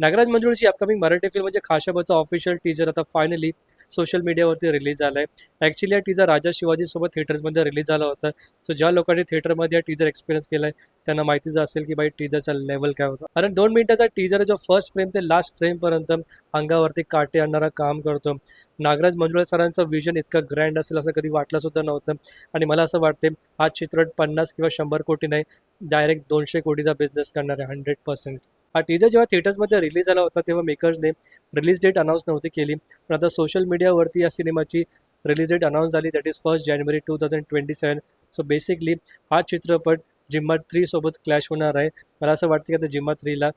Nagraj मंजुळची upcoming Marathi film म्हणजे खाशाबाचा official teaser आता finally social मीडियावरती रिलीज झाला आहे. ॲक्च्युली हा टीजर राजा शिवाजीसोबत थिएटर्समध्ये रिलीज झाला होता. सो ज्या लोकांनी थिएटरमध्ये हा टीजर एक्सपिरियन्स केला आहे त्यांना माहितीच असेल की बाई टीजरचा लेवल काय होता. कारण 2 मिनिटाचा टीजर जो फर्स्ट फ्रेम ते लास्ट फ्रेमपर्यंत अंगावरती काटे आणणारा काम करतो. नागराज मंजुळे सरांचं विजन इतकं ग्रँड असेल असं कधी वाटलं सुद्धा नव्हतं. आणि मला असं वाटते हा चित्रपट 50 किंवा 100 कोटी नाही, डायरेक्ट 200 कोटीचा बिझनेस करणार आहे 100%. हा टीजर जेव्हा थिएटर्समध्ये रिलीज झाला होता तेव्हा मेकर्सने रिलीज डेट अनाऊन्स नव्हती केली, पण आता सोशल मीडियावरती या सिनेमाची रिलीज डेट अनाऊन्स झाली, that is 1 January 2027. So basically हा चित्रपट जिम्मा 3 सोबत क्लॅश होणार आहे. मला असं वाटतं की आता जिम्मा 3ला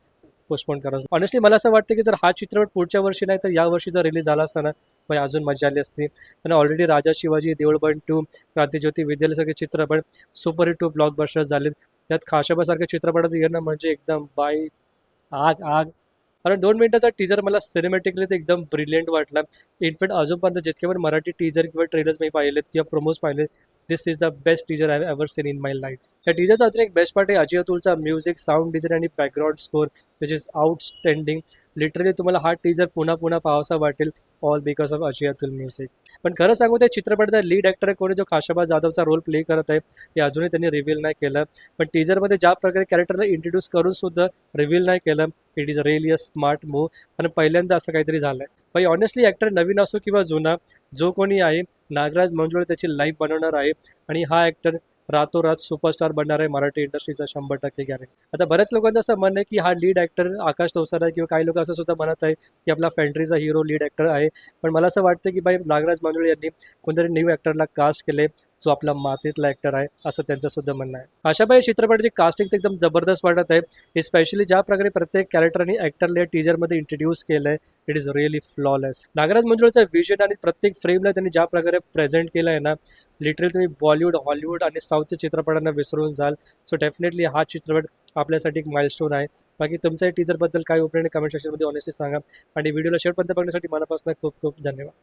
पोस्टपोन करावं. ऑनेस्टली मला असं वाटतं की जर हा चित्रपट पुढच्या वर्षी नाही तर या वर्षी जर रिलीज झाला असता ना, मग अजून मजा आली असती. आणि ऑलरेडी राजा शिवाजी, देऊळबंद 2, क्रांतिज्योती विद्यालयासारखे चित्रपट सुपरहिट 2 ब्लॉकबस्टर झालेत. त्यात खाशाबासारख्या चित्रपटाचं येणं म्हणजे एकदम बाय आग आग. कारण 2 मिनिटाचा टीजर मला सिनेमॅटिकली तर एकदम ब्रिलियंट वाटला. इनफॅक्ट अजूनपर्यंत जितके पण मराठी टीजर किंवा ट्रेलर्स मी पाहिलेत किंवा प्रोमोज पाहिले, this is the best teaser I ever seen in my life. या टीजरचा अजून एक बेस्ट पार्ट आहे अजय अतुलचा म्युझिक, साऊंड डिझाईन आणि background score which is outstanding. Literally तुम्हाला हा टीजर पुन्हा पुन्हा पाहावासा वाटेल, all because of Ajay Atul music. पण खरं सांगू त्या चित्रपटाचा लीड ॲक्टर आहे कोणी जो खाशाबा जाधवचा रोल प्ले करत आहे ते अजूनही त्यांनी रिव्हील नाही केलं. पण टीजरमध्ये ज्या प्रकारे कॅरेक्टरला इंट्रोड्यूस करून सुद्धा रिव्हील नाही केलं, it is really a smart move. आणि पहिल्यांदा असं काहीतरी झालं आहे भाई. ऑनेस्टली ॲक्टर नवीन असो किंवा जुना, जो कोणी आहे नागराज मंजुळे त्याची लाईफ बनवणार आहे. आणि हा ॲक्टर रातोरात सुपरस्टार बनणार आहे मराठी इंडस्ट्रीचा 100% गॅरंटी. आता बऱ्याच लोकांचं असं म्हणणं आहे की हा लीड ॲक्टर आकाश तोसार आहे किंवा काही लोक असं सुद्धा म्हणत आहे की आपला फॅन्ट्रीचा हिरो लीड ॲक्टर आहे. पण मला असं वाटतं की भाई नागराज मंजुळे यांनी कोणतरी न्यू ॲक्टरला कास्ट केले जो आपला मातीतला ॲक्टर आहे, असं त्यांचं सुद्धा म्हणणं आहे. अशाबाई चित्रपटाची कास्टिंग तर एकदम जबरदस्त वाटत आहे. स्पेशली ज्या प्रकारे प्रत्येक कॅरेक्टर आणि ॲक्टरला या टीजरमध्ये इंट्रोड्यूस केलं आहे, it is really flawless. Nagraj मंजुळेचं विजन आणि प्रत्येक फ्रेमला त्यांनी ज्या प्रकारे प्रेझेंट केलं आहे ना, लिटरली तुम्ही बॉलिवूड, हॉलिवूड आणि साऊथच्या चित्रपटांना विसरून जाल. सो डेफिनेटली हा चित्रपट आपल्यासाठी एक माइलस्टोन आहे. बाकी तुमच्या टीजरबद्दल काय ओपिनियन कमेंट सेक्शनमध्ये ऑनेस्टली सांगा. आणि व्हिडिओला शेवटपर्यंत बघण्यासाठी मनापासून खूप खूप धन्यवाद.